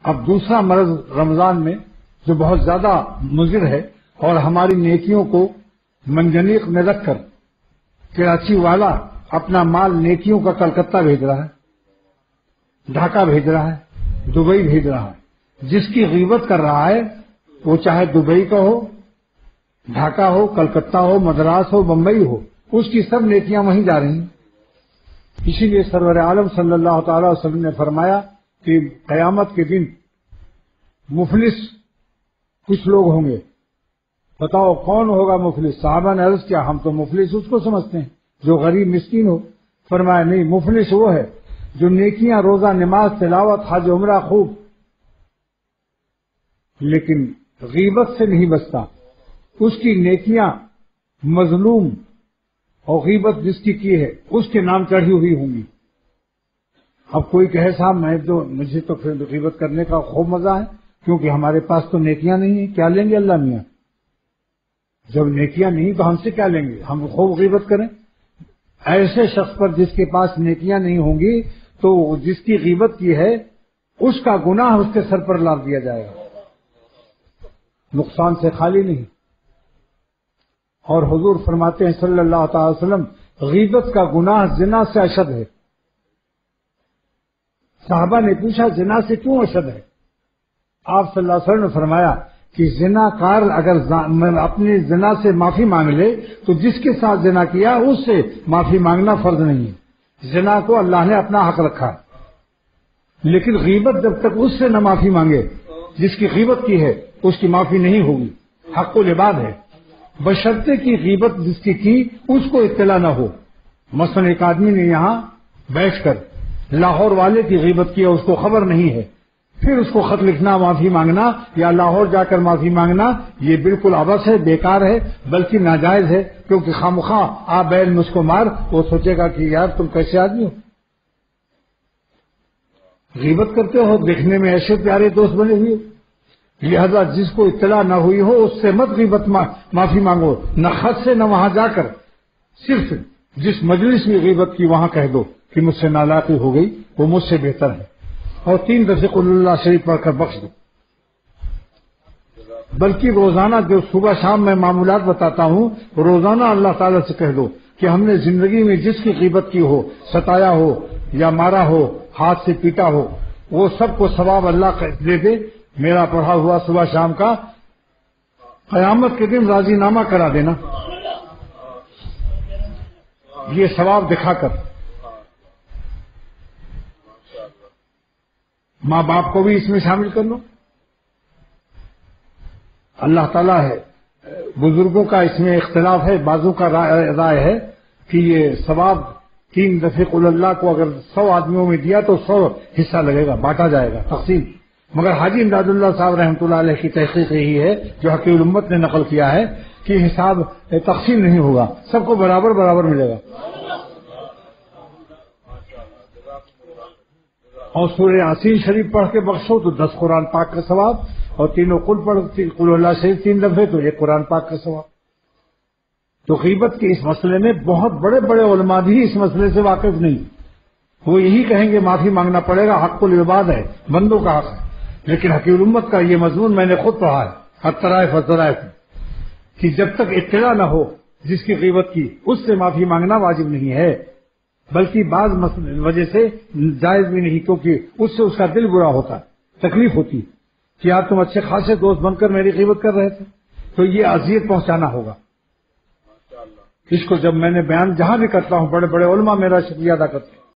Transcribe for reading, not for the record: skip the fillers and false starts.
اب دوسرا مرض رمضان میں جو بہت زیادہ مضر ہے اور ہماری نیکیوں کو منجنیق میں رکھ کر کراچی والا اپنا مال نیکیوں کا کلکتہ بھیج رہا ہے، ڈھاکہ بھیج رہا ہے، دبئی بھیج رہا ہے۔ جس کی غیبت کر رہا ہے وہ چاہے دبئی کا ہو، ڈھاکہ ہو، کلکتہ ہو، مدراس ہو، بمبئی ہو، اس کی سب نیکیاں وہیں جا رہی ہیں۔ اسی لیے سرور عالم صلی اللہ تعالی وسلم نے فرمایا کہ قیامت کے دن مفلس کچھ لوگ ہوں گے۔ بتاؤ کون ہوگا مفلس؟ صحابہ نے عرض کیا ہم تو مفلس اس کو سمجھتے ہیں جو غریب مسکین ہو۔ فرمایا نہیں، مفلس وہ ہے جو نیکیاں، روزہ، نماز، تلاوت، حج، عمرہ خوب، لیکن غیبت سے نہیں بچتا۔ اس کی نیکیاں مظلوم اور غیبت جس کی ہے اس کے نام چڑھی ہوئی ہوں گی۔ اب کوئی کہے صاحب مجھے تو پھر غیبت کرنے کا خوب مزہ ہے کیونکہ ہمارے پاس تو نیکیاں نہیں ہیں، کیا لیں گے اللہ میاں؟ جب نیکیاں نہیں تو ہم سے کیا لیں گے؟ ہم خوب غیبت کریں؟ ایسے شخص پر جس کے پاس نیکیاں نہیں ہوں گی تو جس کی غیبت کی ہے اس کا گناہ اس کے سر پر لاد دیا جائے گا، نقصان سے خالی نہیں۔ اور حضور فرماتے ہیں صلی اللہ تعالی وسلم غیبت کا گناہ زنا سے اشد ہے۔ صحابہ نے پوچھا زنا سے کیوں اشد ہے؟ آپ صلی اللہ علیہ وسلم نے فرمایا کہ زنا کار اگر اپنی زنا سے معافی مانگ لے تو جس کے ساتھ زنا کیا اس سے معافی مانگنا فرض نہیں ہے۔ زنا کو اللہ نے اپنا حق رکھا ہے، لیکن غیبت جب تک اس سے نہ معافی مانگے جس کی غیبت کی ہے اس کی معافی نہیں ہوگی۔ حق العباد ہے، بشرطے کی غیبت جس کی اس کو اطلاع نہ ہو۔ مثلا ایک آدمی نے یہاں بیٹھ کر لاہور والے کی غیبت کی اس کو خبر نہیں ہے، پھر اس کو خط لکھنا، معافی مانگنا یا لاہور جا کر معافی مانگنا یہ بالکل عبث ہے، بیکار ہے، بلکہ ناجائز ہے، کیونکہ خامخواہ آپ بیل مجھ کو مار، وہ سوچے گا کہ یار تم کیسے آدمی ہو، غیبت کرتے ہو، دیکھنے میں ایسے پیارے دوست بنے ہوئے، لہذا جس کو اطلاع نہ ہوئی ہو اس سے مت غیبت معافی مانگو، نہ خط سے نہ وہاں جا کر، صرف جس مجلس میں غیبت کی وہاں کہہ دو کہ مجھ سے نالاقی ہو گئی، وہ مجھ سے بہتر ہے، اور 3 دفعے قل اللہ شریف پڑھ کر بخش دو۔ بلکہ روزانہ جو صبح شام میں معمولات بتاتا ہوں، روزانہ اللہ تعالیٰ سے کہہ دو کہ ہم نے زندگی میں جس کی غیبت کی ہو، ستایا ہو یا مارا ہو، ہاتھ سے پیٹا ہو، وہ سب کو ثواب اللہ دے دے۔ میرا پڑھا ہوا صبح شام کا قیامت کے دن راضی نامہ کرا دینا، یہ ثواب دکھا کر۔ ماں باپ کو بھی اس میں شامل کر لو، اللہ تعالیٰ ہے، بزرگوں کا اس میں اختلاف ہے، بعضوں کا رائے ہے کہ یہ ثواب 3 دفعے قل اللہ کو اگر 100 آدمیوں میں دیا تو 100 حصہ لگے گا، بانٹا جائے گا، تقسیم۔ مگر حاجی امداد اللہ صاحب رحمۃ اللہ علیہ کی تحقیق یہی ہے جو حقیق الامت نے نقل کیا ہے کہ حساب تقسیم نہیں ہوگا، سب کو برابر برابر ملے گا۔ اور سورہ یاسین شریف پڑھ کے بخشو تو 10 قرآن پاک کا ثواب، اور تینوں قل اللہ شریف 3 دفعے تو 1 قرآن پاک کا ثواب۔ تو غیبت کے اس مسئلے میں بہت بڑے بڑے علماء بھی اس مسئلے سے واقف نہیں، وہ یہی کہیں گے معافی مانگنا پڑے گا، حق العباد ہے، بندوں کا حق ہے۔ لیکن حقیق الامت کا یہ مضمون میں نے خود پڑھا ہے، الطرائف والظرائف، کہ جب تک اطلاع نہ ہو جس کی غیبت کی اس سے معافی مانگنا واجب نہیں ہے، بلکہ بعض وجہ سے جائز بھی نہیں، کیونکہ اس سے اس کا دل برا ہوتا ہے، تکلیف ہوتی کہ یار تم اچھے خاصے دوست بن کر میری غیبت کر رہے تھے، تو یہ اذیت پہنچانا ہوگا۔ اس کو جب میں نے بیان جہاں بھی کرتا ہوں بڑے بڑے علماء میرا شکریہ ادا کرتے ہیں۔